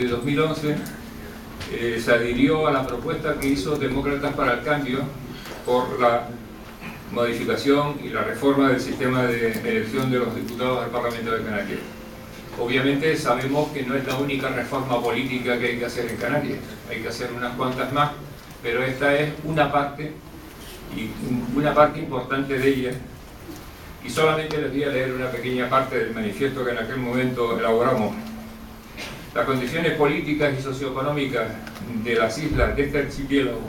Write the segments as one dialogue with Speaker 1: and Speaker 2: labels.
Speaker 1: de 2011 se adhirió a la propuesta que hizo Demócratas para el Cambio por la modificación y la reforma del sistema de elección de los diputados al Parlamento de Canarias. Obviamente sabemos que no es la única reforma política que hay que hacer en Canarias, hay que hacer unas cuantas más, pero esta es una parte, y una parte importante de ella, y solamente les voy a leer una pequeña parte del manifiesto que en aquel momento elaboramos. Las condiciones políticas y socioeconómicas de las islas de este archipiélago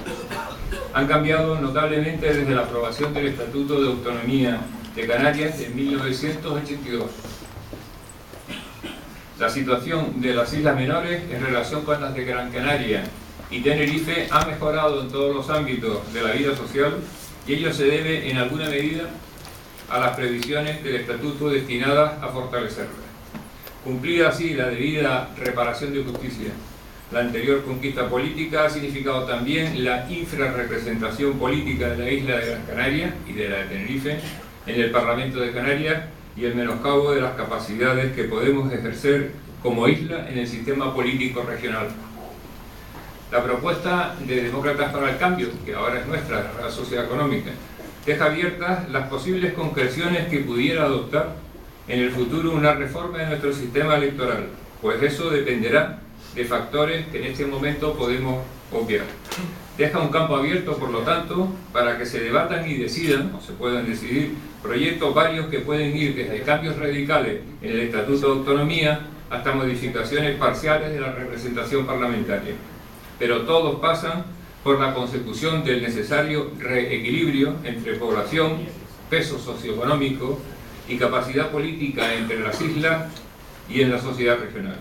Speaker 1: han cambiado notablemente desde la aprobación del Estatuto de Autonomía de Canarias en 1982. La situación de las islas menores en relación con las de Gran Canaria y Tenerife ha mejorado en todos los ámbitos de la vida social, y ello se debe en alguna medida a las previsiones del Estatuto destinadas a fortalecerlas. Cumplida así la debida reparación de justicia, la anterior conquista política ha significado también la infrarrepresentación política de la isla de Gran Canaria y de la de Tenerife en el Parlamento de Canarias y el menoscabo de las capacidades que podemos ejercer como isla en el sistema político regional. La propuesta de Demócratas para el Cambio, que ahora es nuestra, la Sociedad Económica, deja abiertas las posibles concreciones que pudiera adoptar en el futuro una reforma de nuestro sistema electoral, pues eso dependerá de factores que en este momento podemos obviar. Deja un campo abierto, por lo tanto, para que se debatan y decidan, o se puedan decidir, proyectos varios que pueden ir desde cambios radicales en el Estatuto de Autonomía hasta modificaciones parciales de la representación parlamentaria. Pero todos pasan por la consecución del necesario reequilibrio entre población, peso socioeconómico y capacidad política entre las islas y en la sociedad regional.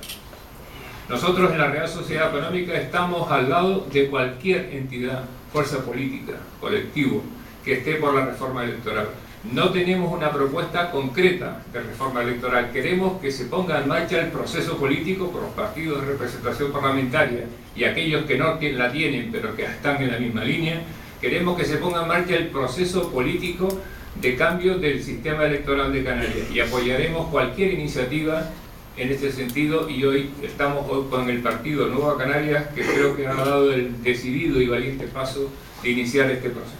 Speaker 1: Nosotros en la Real Sociedad Económica estamos al lado de cualquier entidad, fuerza política, colectivo, que esté por la reforma electoral. No tenemos una propuesta concreta de reforma electoral. Queremos que se ponga en marcha el proceso político por los partidos de representación parlamentaria y aquellos que no la tienen, pero que están en la misma línea. Queremos que se ponga en marcha el proceso político de cambio del sistema electoral de Canarias y apoyaremos cualquier iniciativa en este sentido, y hoy estamos con el partido Nueva Canarias, que creo que ha dado el decidido y valiente paso de iniciar este proceso.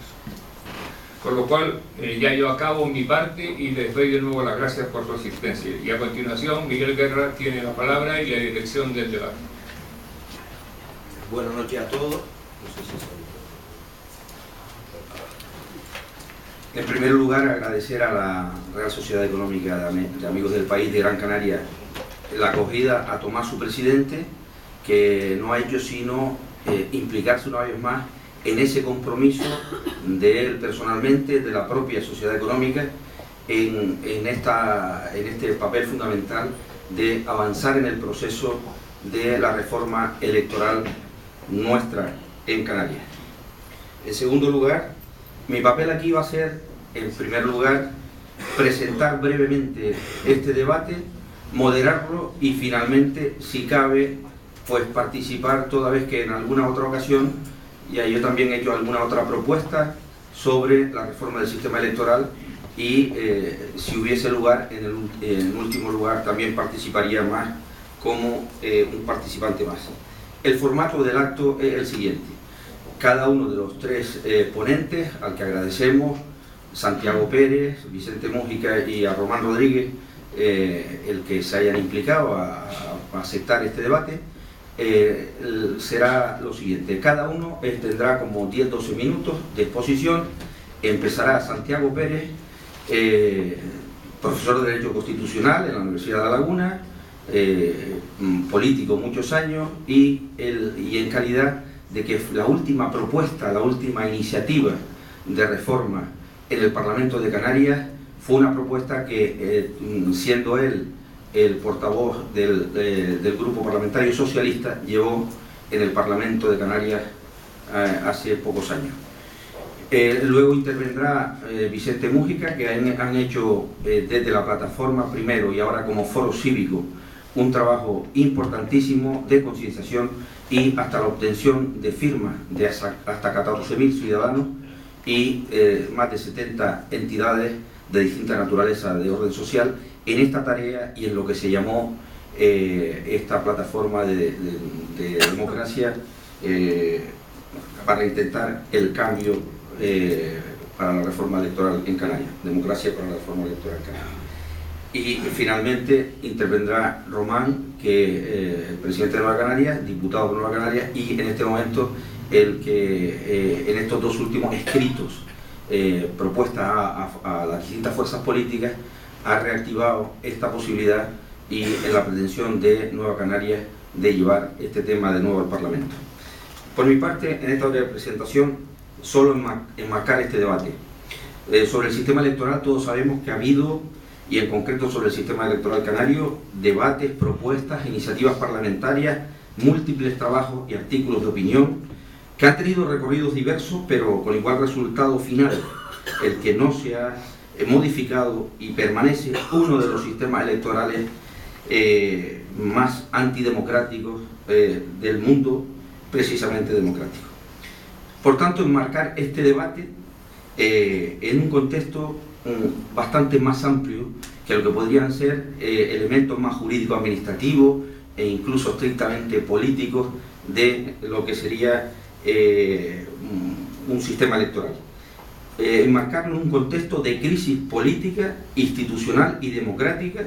Speaker 1: Por lo cual ya yo acabo mi parte y les doy de nuevo las gracias por su asistencia. Y a continuación Miguel Guerra tiene la palabra y la dirección del debate.
Speaker 2: Buenas noches a todos. En primer lugar, agradecer a la Real Sociedad Económica de Amigos del País de Gran Canaria la acogida a Tomás, su presidente, que no ha hecho sino implicarse una vez más en ese compromiso de él personalmente, de la propia Sociedad Económica, en este papel fundamental de avanzar en el proceso de la reforma electoral nuestra en Canarias. En segundo lugar, mi papel aquí va a ser, en primer lugar, presentar brevemente este debate, moderarlo y finalmente, si cabe, pues participar, toda vez que en alguna otra ocasión ya yo también he hecho alguna otra propuesta sobre la reforma del sistema electoral y si hubiese lugar, en último lugar, también participaría más como un participante más. El formato del acto es el siguiente. Cada uno de los tres ponentes, al que agradecemos, Santiago Pérez, Vicente Mújica y a Román Rodríguez, el que se hayan implicado a aceptar este debate, será lo siguiente. Cada uno tendrá como 10-12 minutos de exposición. Empezará Santiago Pérez, profesor de Derecho Constitucional en la Universidad de La Laguna, político muchos años y en calidad de que la última propuesta, la última iniciativa de reforma en el Parlamento de Canarias fue una propuesta que, siendo él el portavoz del Grupo Parlamentario Socialista, llevó en el Parlamento de Canarias hace pocos años. Luego intervendrá Vicente Mújica, que han hecho desde la plataforma primero y ahora como foro cívico un trabajo importantísimo de concienciación y hasta la obtención de firmas de hasta 14.000 ciudadanos y más de 70 entidades de distinta naturaleza de orden social en esta tarea y en lo que se llamó esta plataforma de democracia para intentar el cambio para la reforma electoral en Canarias, democracia para la reforma electoral en Canarias. Y finalmente intervendrá Román, que el presidente de Nueva Canarias, diputado de Nueva Canarias, y en este momento el que en estos dos últimos escritos, propuestas a las distintas fuerzas políticas, ha reactivado esta posibilidad y en la pretensión de Nueva Canarias de llevar este tema de nuevo al Parlamento. Por mi parte, en esta hora de presentación, solo enmarcar este debate. Sobre el sistema electoral todos sabemos que ha habido, y en concreto sobre el sistema electoral canario, debates, propuestas, iniciativas parlamentarias, múltiples trabajos y artículos de opinión que han tenido recorridos diversos, pero con igual resultado final, el que no se ha modificado y permanece uno de los sistemas electorales más antidemocráticos del mundo, precisamente democrático. Por tanto, enmarcar este debate en un contexto bastante más amplio que lo que podrían ser elementos más jurídico-administrativos e incluso estrictamente políticos de lo que sería un sistema electoral. Enmarcarlo en un contexto de crisis política, institucional y democrática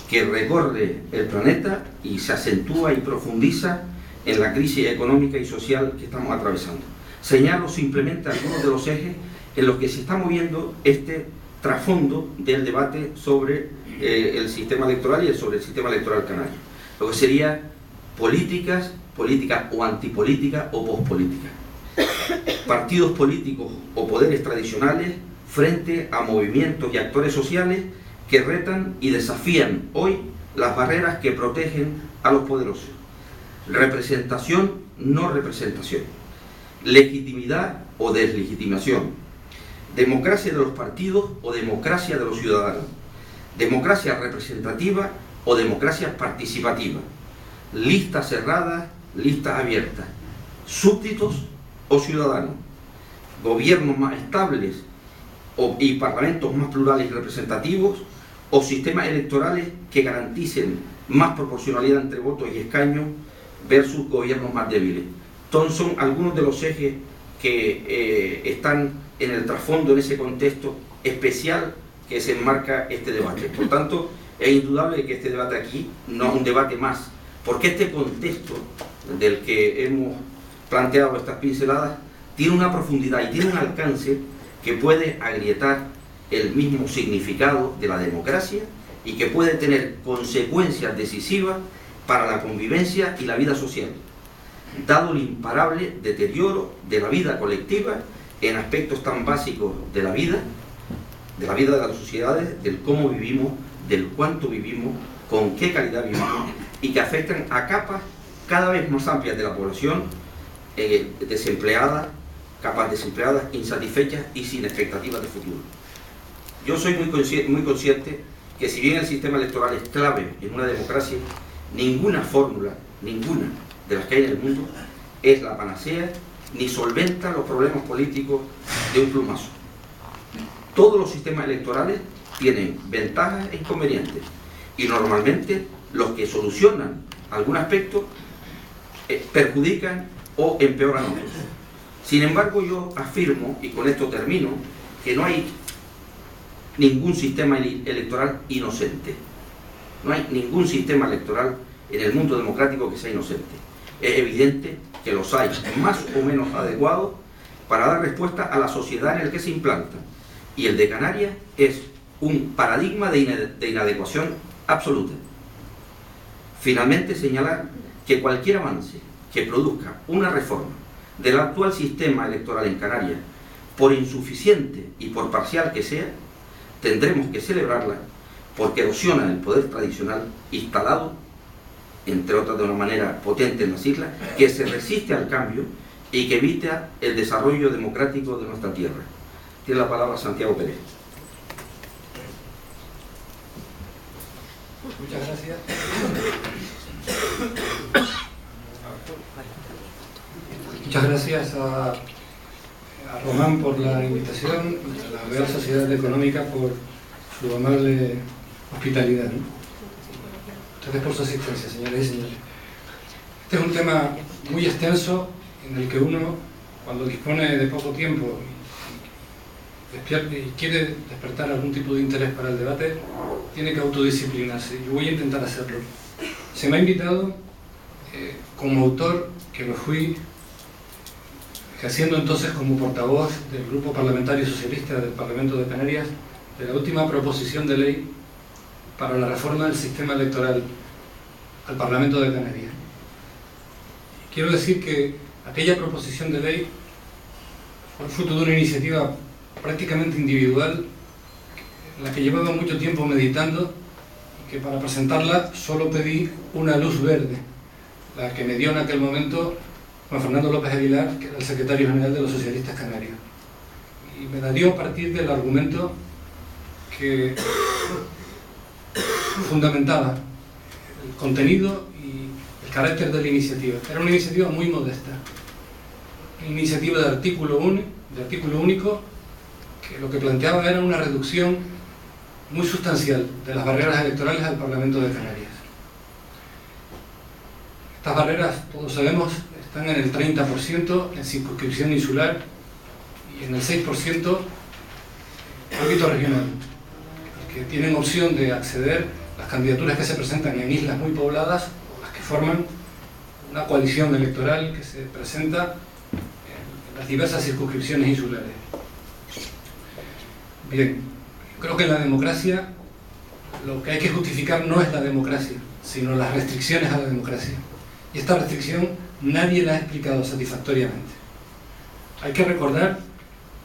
Speaker 2: que recorre el planeta y se acentúa y profundiza en la crisis económica y social que estamos atravesando. Señalo simplemente algunos de los ejes en los que se está moviendo este trasfondo del debate sobre el sistema electoral y sobre el sistema electoral canario. Lo que sería política o antipolítica o pospolítica. Partidos políticos o poderes tradicionales frente a movimientos y actores sociales que retan y desafían hoy las barreras que protegen a los poderosos. Representación, no representación. Legitimidad o deslegitimación. Democracia de los partidos o democracia de los ciudadanos. Democracia representativa o democracia participativa. Listas cerradas, listas abiertas. Súbditos o ciudadanos. Gobiernos más estables y parlamentos más plurales y representativos, o sistemas electorales que garanticen más proporcionalidad entre votos y escaños versus gobiernos más débiles. Entonces son algunos de los ejes que están en el trasfondo, en ese contexto especial que se enmarca este debate. Por tanto, es indudable que este debate aquí no es un debate más, porque este contexto del que hemos planteado estas pinceladas tiene una profundidad y tiene un alcance que puede agrietar el mismo significado de la democracia y que puede tener consecuencias decisivas para la convivencia y la vida social, dado el imparable deterioro de la vida colectiva en aspectos tan básicos de la vida de las sociedades, del cómo vivimos, del cuánto vivimos, con qué calidad vivimos, y que afectan a capas cada vez más amplias de la población, desempleadas, capas desempleadas, insatisfechas y sin expectativas de futuro. Yo soy muy consciente que si bien el sistema electoral es clave en una democracia, ninguna fórmula, ninguna de las que hay en el mundo, es la panacea ni solventa los problemas políticos de un plumazo. Todos los sistemas electorales tienen ventajas e inconvenientes y normalmente los que solucionan algún aspecto perjudican o empeoran otros. Sin embargo, yo afirmo, y con esto termino, que no hay ningún sistema electoral inocente. No hay ningún sistema electoral en el mundo democrático que sea inocente. Es evidente que los hay más o menos adecuados para dar respuesta a la sociedad en la que se implantan. Y el de Canarias es un paradigma de inadecuación absoluta. Finalmente, señalar que cualquier avance que produzca una reforma del actual sistema electoral en Canarias, por insuficiente y por parcial que sea, tendremos que celebrarla porque erosiona el poder tradicional instalado, entre otras de una manera potente en las islas, que se resiste al cambio y que evita el desarrollo democrático de nuestra tierra. Tiene la palabra Santiago Pérez.
Speaker 3: Muchas gracias. Muchas gracias a Román por la invitación, a la Real Sociedad Económica por su amable hospitalidad, ¿no? ustedes por su asistencia, señoras y señores. Este es un tema muy extenso en el que uno, cuando dispone de poco tiempo y quiere despertar algún tipo de interés para el debate, tiene que autodisciplinarse. Yo voy a intentar hacerlo. Se me ha invitado como autor, que lo fui ejerciendo entonces como portavoz del Grupo Parlamentario Socialista del Parlamento de Canarias, de la última proposición de ley para la reforma del sistema electoral al Parlamento de Canarias. Quiero decir que aquella proposición de ley fue fruto de una iniciativa prácticamente individual, en la que llevaba mucho tiempo meditando, y que para presentarla solo pedí una luz verde, la que me dio en aquel momento Juan Fernando López Aguilar, que era el secretario general de los socialistas canarios. Y me la dio a partir del argumento que fundamentaba el contenido y el carácter de la iniciativa. Era una iniciativa muy modesta, una iniciativa de artículo único, que lo que planteaba era una reducción muy sustancial de las barreras electorales al Parlamento de Canarias. Estas barreras, todos sabemos, están en el 30% en circunscripción insular y en el 6% en ámbito regional, que tienen opción de acceder las candidaturas que se presentan en islas muy pobladas o las que forman una coalición electoral que se presenta en las diversas circunscripciones insulares. Bien, creo que en la democracia lo que hay que justificar no es la democracia, sino las restricciones a la democracia. Y esta restricción nadie la ha explicado satisfactoriamente. Hay que recordar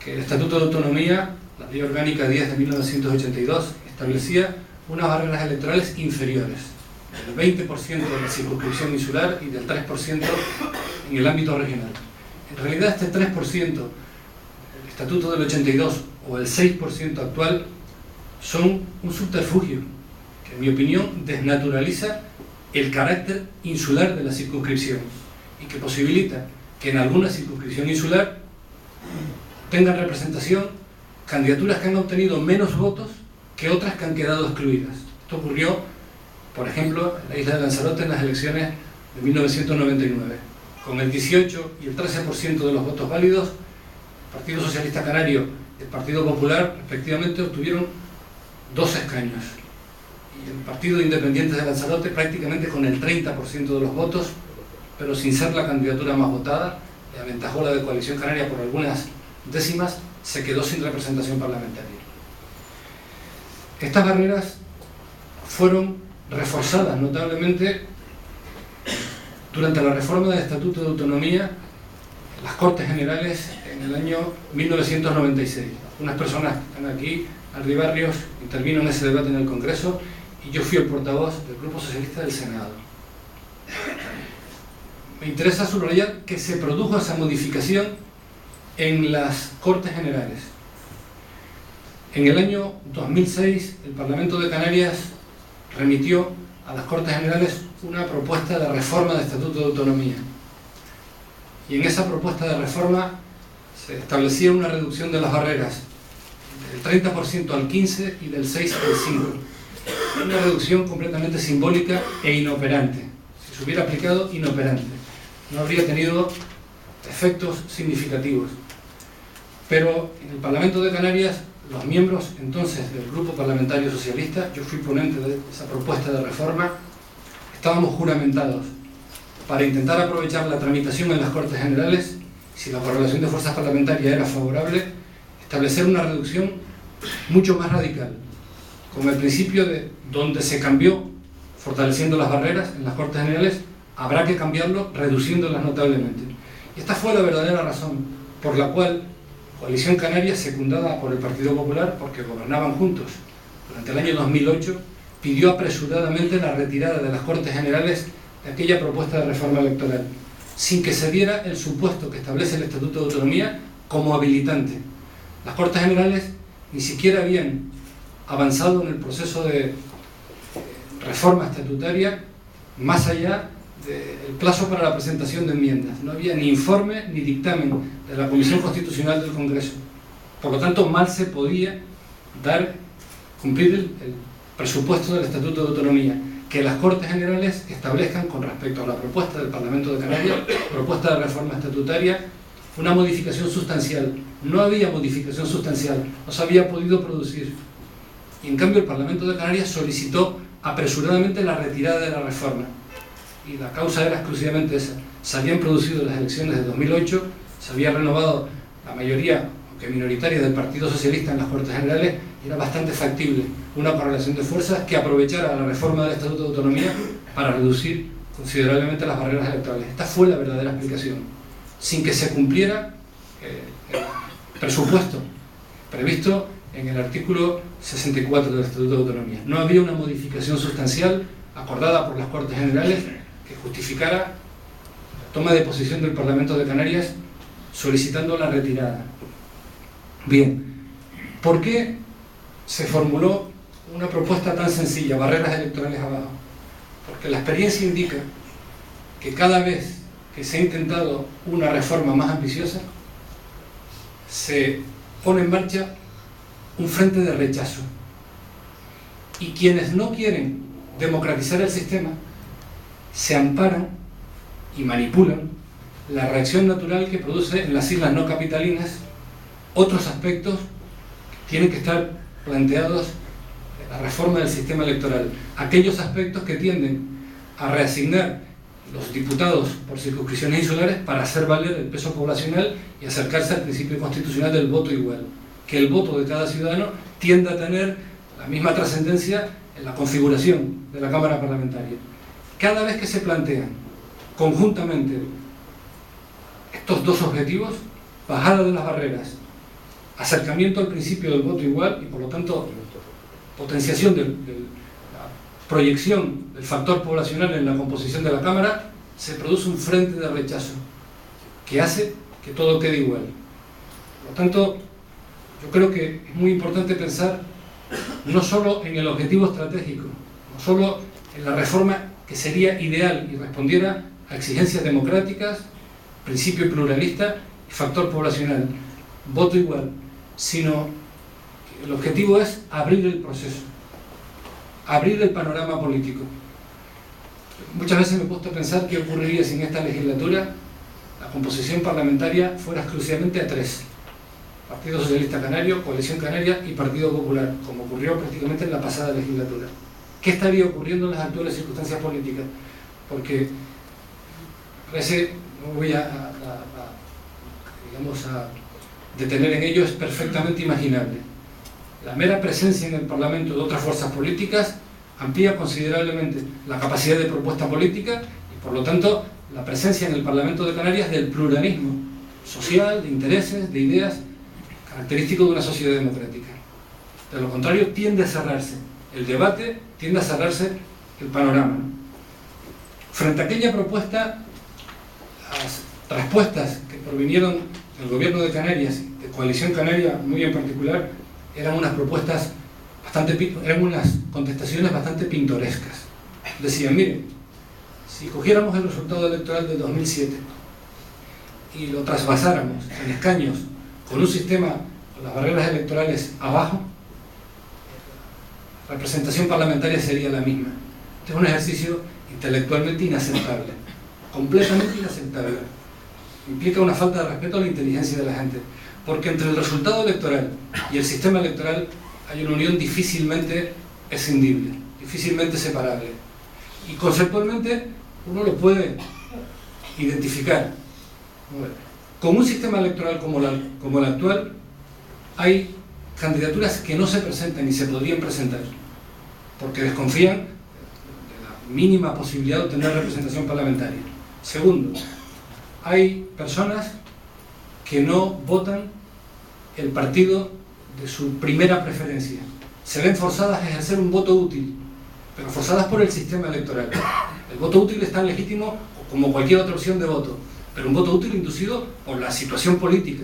Speaker 3: que el Estatuto de Autonomía, la Ley Orgánica 10 de 1982, establecía unas barreras electorales inferiores, del 20% de la circunscripción insular y del 3% en el ámbito regional. En realidad este 3%, el Estatuto del 82 o el 6% actual, son un subterfugio que, en mi opinión, desnaturaliza el carácter insular de la circunscripción y que posibilita que en alguna circunscripción insular tengan representación candidaturas que han obtenido menos votos que otras que han quedado excluidas. Esto ocurrió, por ejemplo, en la isla de Lanzarote en las elecciones de 1999. Con el 18 y el 13% de los votos válidos, el Partido Socialista Canario y el Partido Popular, respectivamente, obtuvieron 2 escaños. Y el Partido Independiente de Lanzarote, prácticamente con el 30% de los votos, pero sin ser la candidatura más votada, le aventajó la de Coalición Canaria por algunas décimas, se quedó sin representación parlamentaria. Estas barreras fueron reforzadas notablemente durante la reforma del Estatuto de Autonomía en las Cortes Generales en el año 1996. Unas personas que están aquí, Ardi Barrios, intervino en ese debate en el Congreso y yo fui el portavoz del Grupo Socialista del Senado. Me interesa subrayar que se produjo esa modificación en las Cortes Generales. En el año 2006, el Parlamento de Canarias remitió a las Cortes Generales una propuesta de reforma del Estatuto de Autonomía. Y en esa propuesta de reforma se establecía una reducción de las barreras del 30% al 15% y del 6% al 5%. Una reducción completamente simbólica e inoperante. Si se hubiera aplicado, inoperante. No habría tenido efectos significativos. Pero en el Parlamento de Canarias, los miembros entonces del Grupo Parlamentario Socialista, yo fui ponente de esa propuesta de reforma, estábamos juramentados para intentar aprovechar la tramitación en las Cortes Generales, si la correlación de fuerzas parlamentarias era favorable, establecer una reducción mucho más radical, con el principio de donde se cambió fortaleciendo las barreras en las Cortes Generales, habrá que cambiarlo reduciéndolas notablemente. Y esta fue la verdadera razón por la cual Coalición Canaria, secundada por el Partido Popular, porque gobernaban juntos durante el año 2008, pidió apresuradamente la retirada de las Cortes Generales de aquella propuesta de reforma electoral, sin que se diera el supuesto que establece el Estatuto de Autonomía como habilitante. Las Cortes Generales ni siquiera habían avanzado en el proceso de reforma estatutaria más allá del plazo para la presentación de enmiendas. No había ni informe ni dictamen de la Comisión Constitucional del Congreso. Por lo tanto, mal se podía cumplir el presupuesto del Estatuto de Autonomía. que las Cortes Generales establezcan con respecto a la propuesta del Parlamento de Canarias, propuesta de reforma estatutaria, una modificación sustancial. No había modificación sustancial, no se había podido producir. Y en cambio el Parlamento de Canarias solicitó apresuradamente la retirada de la reforma. Y la causa era exclusivamente esa. Se habían producido las elecciones de 2008, se había renovado la mayoría, aunque minoritaria, del Partido Socialista en las Cortes Generales, y era bastante factible una correlación de fuerzas que aprovechara la reforma del Estatuto de Autonomía para reducir considerablemente las barreras electorales. Esta fue la verdadera explicación, sin que se cumpliera el presupuesto previsto en el artículo 64 del Estatuto de Autonomía. No había una modificación sustancial acordada por las Cortes Generales que justificara la toma de posición del Parlamento de Canarias solicitando la retirada. Bien, ¿por qué se formuló una propuesta tan sencilla, barreras electorales abajo? Porque la experiencia indica que cada vez que se ha intentado una reforma más ambiciosa, se pone en marcha un frente de rechazo. Y quienes no quieren democratizar el sistema se amparan y manipulan la reacción natural que produce en las islas no capitalinas otros aspectos que tienen que estar planteados en la reforma del sistema electoral. Aquellos aspectos que tienden a reasignar los diputados por circunscripciones insulares para hacer valer el peso poblacional y acercarse al principio constitucional del voto igual. Que el voto de cada ciudadano tienda a tener la misma trascendencia en la configuración de la Cámara Parlamentaria. Cada vez que se plantean conjuntamente estos dos objetivos, bajada de las barreras, acercamiento al principio del voto igual y por lo tanto potenciación de la proyección del factor poblacional en la composición de la Cámara, se produce un frente de rechazo que hace que todo quede igual. Por lo tanto, yo creo que es muy importante pensar no solo en el objetivo estratégico, no solo en la reforma que sería ideal y respondiera a exigencias democráticas, principio pluralista y factor poblacional, voto igual, sino que el objetivo es abrir el proceso, abrir el panorama político. Muchas veces me he puesto a pensar qué ocurriría si en esta legislatura la composición parlamentaria fuera exclusivamente a tres: Partido Socialista Canario, Coalición Canaria y Partido Popular, como ocurrió prácticamente en la pasada legislatura. ¿Qué estaría ocurriendo en las actuales circunstancias políticas? Porque parece, no voy a detener en ello, es perfectamente imaginable. La mera presencia en el Parlamento de otras fuerzas políticas amplía considerablemente la capacidad de propuesta política y, por lo tanto, la presencia en el Parlamento de Canarias del pluralismo social, de intereses, de ideas, característico de una sociedad democrática. De lo contrario, tiende a cerrarse el debate, tiende a cerrarse el panorama. Frente a aquella propuesta, las respuestas que provinieron del Gobierno de Canarias, de Coalición Canaria muy en particular, eran unas propuestas eran unas contestaciones bastante pintorescas. Decían, miren, si cogiéramos el resultado electoral de 2007 y lo trasvasáramos en escaños con un sistema con las barreras electorales abajo, la representación parlamentaria sería la misma. Este es un ejercicio intelectualmente inaceptable, completamente inaceptable. Implica una falta de respeto a la inteligencia de la gente, porque entre el resultado electoral y el sistema electoral hay una unión difícilmente escindible, difícilmente separable. Y conceptualmente uno lo puede identificar. Con un sistema electoral como el actual, hay candidaturas que no se presentan ni se podrían presentar, porque desconfían de la mínima posibilidad de obtener representación parlamentaria. Segundo, hay personas que no votan el partido de su primera preferencia. Se ven forzadas a ejercer un voto útil, pero forzadas por el sistema electoral. El voto útil es tan legítimo como cualquier otra opción de voto, pero un voto útil inducido por la situación política,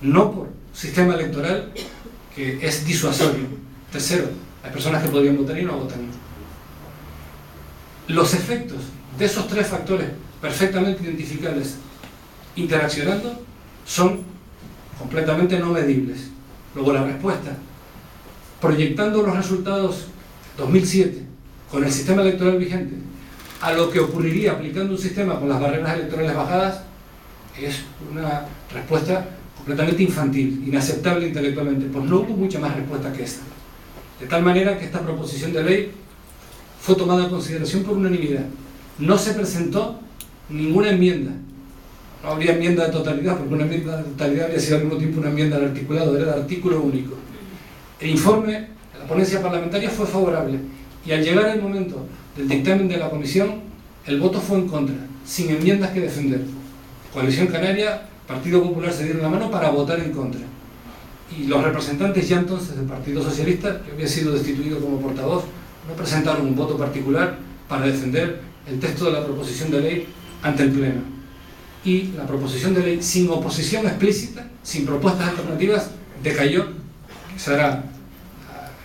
Speaker 3: no por sistema electoral que es disuasorio. Tercero, hay personas que podrían votar y no votan. Los efectos de esos tres factores perfectamente identificables interaccionando son completamente no medibles. Luego la respuesta, proyectando los resultados 2007 con el sistema electoral vigente a lo que ocurriría aplicando un sistema con las barreras electorales bajadas es una respuesta completamente infantil, inaceptable intelectualmente. Pues no hubo mucha más respuesta que esta. De tal manera que esta proposición de ley fue tomada en consideración por unanimidad. No se presentó ninguna enmienda. No habría enmienda de totalidad, porque una enmienda de totalidad habría sido al mismo tiempo una enmienda al articulado, era de artículo único. El informe de la ponencia parlamentaria fue favorable y al llegar el momento del dictamen de la comisión, el voto fue en contra, sin enmiendas que defender. Coalición Canaria, Partido Popular se dieron la mano para votar en contra. Y los representantes ya entonces del Partido Socialista, que había sido destituido como portavoz, no presentaron un voto particular para defender el texto de la proposición de ley ante el Pleno. Y la proposición de ley, sin oposición explícita, sin propuestas alternativas, decayó. Ese era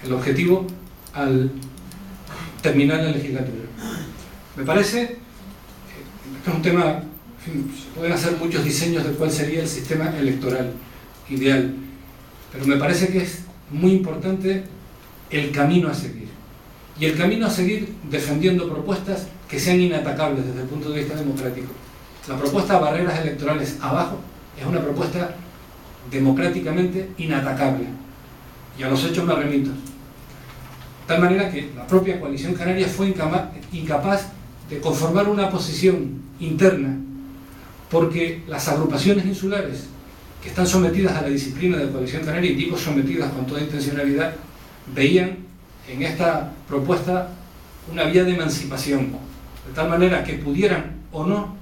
Speaker 3: el objetivo al terminar la legislatura. Me parece que es un tema, en fin, se pueden hacer muchos diseños de cuál sería el sistema electoral ideal, pero me parece que es muy importante el camino a seguir. Y el camino a seguir defendiendo propuestas que sean inatacables desde el punto de vista democrático. La propuesta de barreras electorales abajo es una propuesta democráticamente inatacable. Y a los hechos me remito. De tal manera que la propia Coalición Canaria fue incapaz de conformar una posición interna, porque las agrupaciones insulares que están sometidas a la disciplina de Coalición Canaria, y digo sometidas con toda intencionalidad, veían en esta propuesta una vía de emancipación, de tal manera que pudieran o no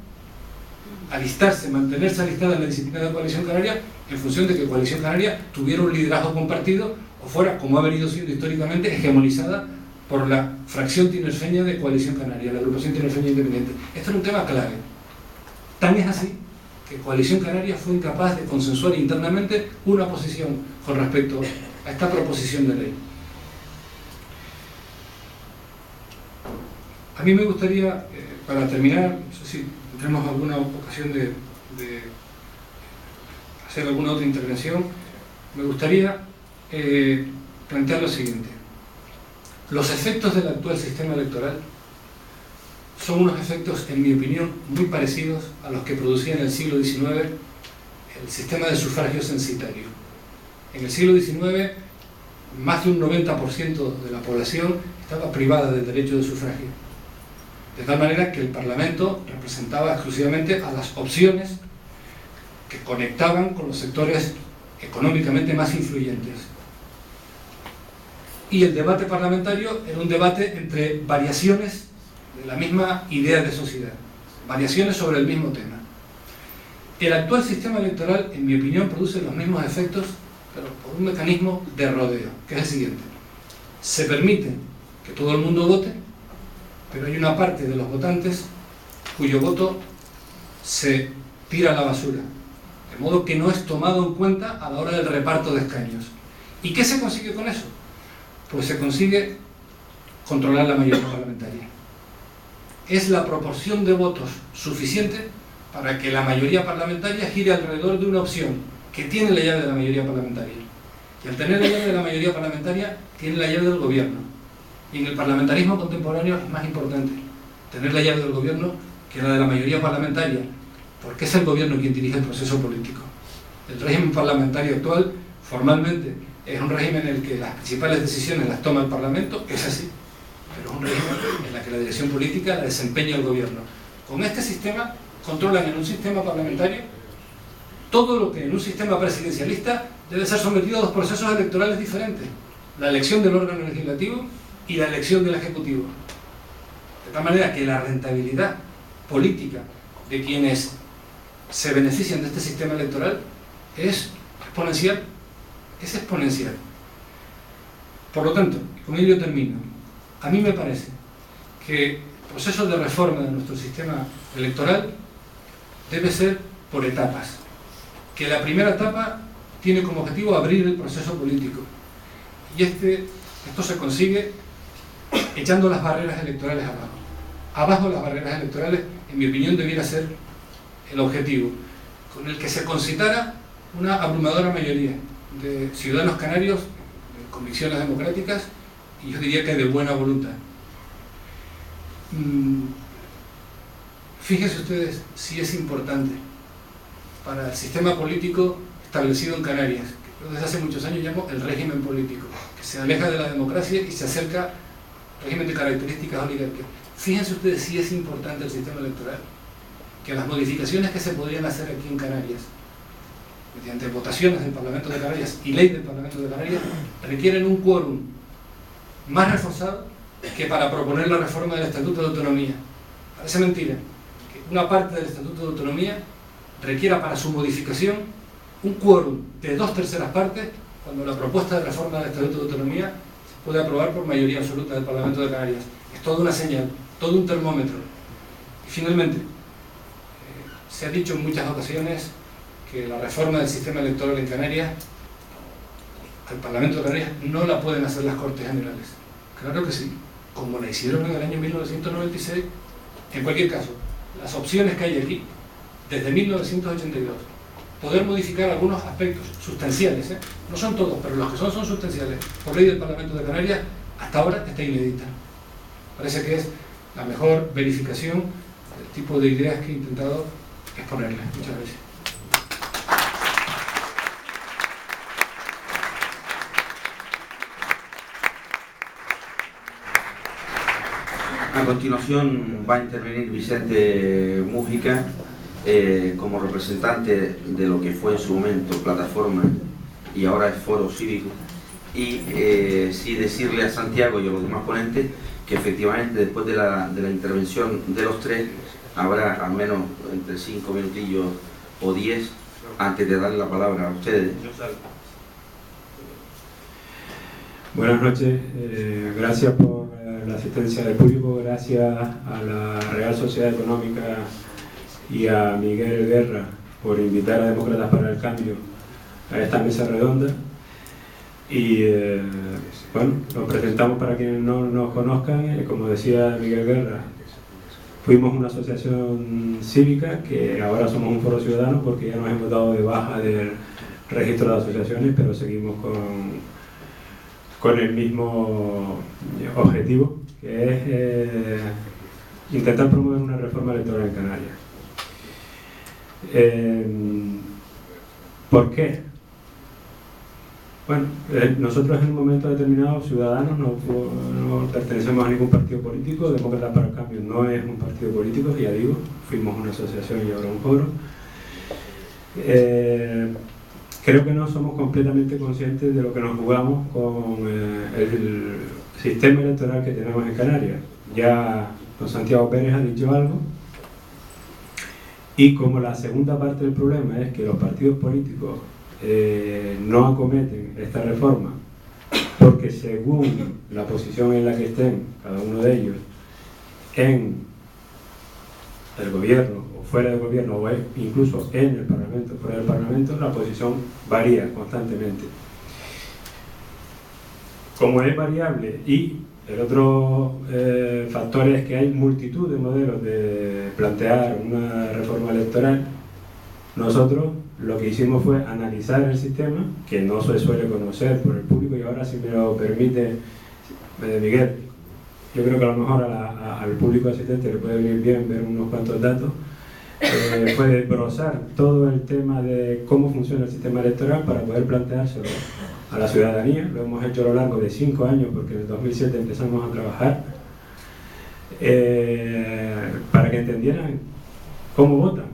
Speaker 3: alistarse, mantenerse alistada en la disciplina de Coalición Canaria en función de que Coalición Canaria tuviera un liderazgo compartido o fuera, como ha venido siendo históricamente, hegemonizada por la fracción tinerfeña de Coalición Canaria, la agrupación tinerfeña independiente. Esto era un tema clave. Tan es así que Coalición Canaria fue incapaz de consensuar internamente una posición con respecto a esta proposición de ley. A mí me gustaría, para terminar, no sé si tendremos alguna ocasión de hacer alguna otra intervención, me gustaría plantear lo siguiente. Los efectos del actual sistema electoral son unos efectos, en mi opinión, muy parecidos a los que producía en el siglo XIX el sistema de sufragio censitario. En el siglo XIX, más de un 90% de la población estaba privada del derecho de sufragio. De tal manera que el Parlamento representaba exclusivamente a las opciones que conectaban con los sectores económicamente más influyentes. Y el debate parlamentario era un debate entre variaciones de la misma idea de sociedad, variaciones sobre el mismo tema. El actual sistema electoral, en mi opinión, produce los mismos efectos, pero por un mecanismo de rodeo, que es el siguiente. Se permite que todo el mundo vote, pero hay una parte de los votantes cuyo voto se tira a la basura, de modo que no es tomado en cuenta a la hora del reparto de escaños. ¿Y qué se consigue con eso? Pues se consigue controlar la mayoría parlamentaria. Es la proporción de votos suficiente para que la mayoría parlamentaria gire alrededor de una opción que tiene la llave de la mayoría parlamentaria. Y al tener la llave de la mayoría parlamentaria, tiene la llave del gobierno. Y en el parlamentarismo contemporáneo es más importante tener la llave del gobierno que la de la mayoría parlamentaria, porque es el gobierno quien dirige el proceso político. El régimen parlamentario actual, formalmente, es un régimen en el que las principales decisiones las toma el Parlamento, es así, pero es un régimen en el que la dirección política la desempeña el gobierno. Con este sistema controlan en un sistema parlamentario todo lo que en un sistema presidencialista debe ser sometido a dos procesos electorales diferentes: la elección del órgano legislativo y la elección del ejecutivo. De tal manera que la rentabilidad política de quienes se benefician de este sistema electoral es exponencial. Es exponencial. Por lo tanto, con ello termino. A mí me parece que el proceso de reforma de nuestro sistema electoral debe ser por etapas. Que la primera etapa tiene como objetivo abrir el proceso político. Y esto se consigue echando las barreras electorales abajo. Abajo las barreras electorales, en mi opinión, debiera ser el objetivo, con el que se concitara una abrumadora mayoría de ciudadanos canarios de convicciones democráticas y yo diría que de buena voluntad. Fíjense ustedes si es importante para el sistema político establecido en Canarias, que yo desde hace muchos años llamo el régimen político, que se aleja de la democracia y se acerca al régimen de características oligárquicas. Fíjense ustedes si es importante el sistema electoral, que las modificaciones que se podrían hacer aquí en Canarias, mediante votaciones del Parlamento de Canarias y ley del Parlamento de Canarias, requieren un quórum más reforzado que para proponer la reforma del Estatuto de Autonomía. Parece mentira que una parte del Estatuto de Autonomía requiera para su modificación un quórum de 2/3 partes, cuando la propuesta de reforma del Estatuto de Autonomía se puede aprobar por mayoría absoluta del Parlamento de Canarias. Es toda una señal, todo un termómetro. Y finalmente, se ha dicho en muchas ocasiones que la reforma del sistema electoral en Canarias, al Parlamento de Canarias, no la pueden hacer las Cortes Generales. Claro que sí, como la hicieron en el año 1996. En cualquier caso, las opciones que hay aquí, desde 1982, poder modificar algunos aspectos sustanciales, no son todos, pero los que son sustanciales, por ley del Parlamento de Canarias, hasta ahora está inédita. Parece que es la mejor verificación del tipo de ideas que he intentado exponerles. Muchas gracias.
Speaker 2: A continuación va a intervenir Vicente Mújica como representante de lo que fue en su momento Plataforma y ahora es Foro Cívico, y sí decirle a Santiago y a los demás ponentes que efectivamente después de la intervención de los tres habrá al menos entre 5 minutillos o 10 antes de darle la palabra a ustedes.
Speaker 4: Buenas noches, gracias por la asistencia del público, gracias a la Real Sociedad Económica y a Miguel Guerra por invitar a Demócratas para el Cambio a esta mesa redonda. Y bueno, nos presentamos para quienes no nos conozcan. Como decía Miguel Guerra, fuimos una asociación cívica que ahora somos un foro ciudadano porque ya nos hemos dado de baja del registro de asociaciones, pero seguimos con el mismo objetivo, que es intentar promover una reforma electoral en Canarias. ¿Por qué? Bueno, nosotros en un momento determinado, ciudadanos, no pertenecemos a ningún partido político. Demócratas para el Cambio no es un partido político, ya digo, fuimos una asociación y ahora un foro. Creo que no somos completamente conscientes de lo que nos jugamos con el sistema electoral que tenemos en Canarias. Ya don Santiago Pérez ha dicho algo, y como la segunda parte del problema es que los partidos políticos no acometen esta reforma porque según la posición en la que estén cada uno de ellos en el gobierno o fuera del gobierno o incluso en el Parlamento o fuera del Parlamento, la posición varía constantemente. Como es variable, y el otro factor es que hay multitud de modelos de plantear una reforma electoral, nosotros lo que hicimos fue analizar el sistema, que no se suele conocer por el público, y ahora, si me lo permite Miguel, yo creo que a lo mejor al público asistente le puede venir bien ver unos cuantos datos. Fue desbrozar todo el tema de cómo funciona el sistema electoral para poder planteárselo a la ciudadanía. Lo hemos hecho a lo largo de 5 años, porque en el 2007 empezamos a trabajar, para que entendieran cómo votan.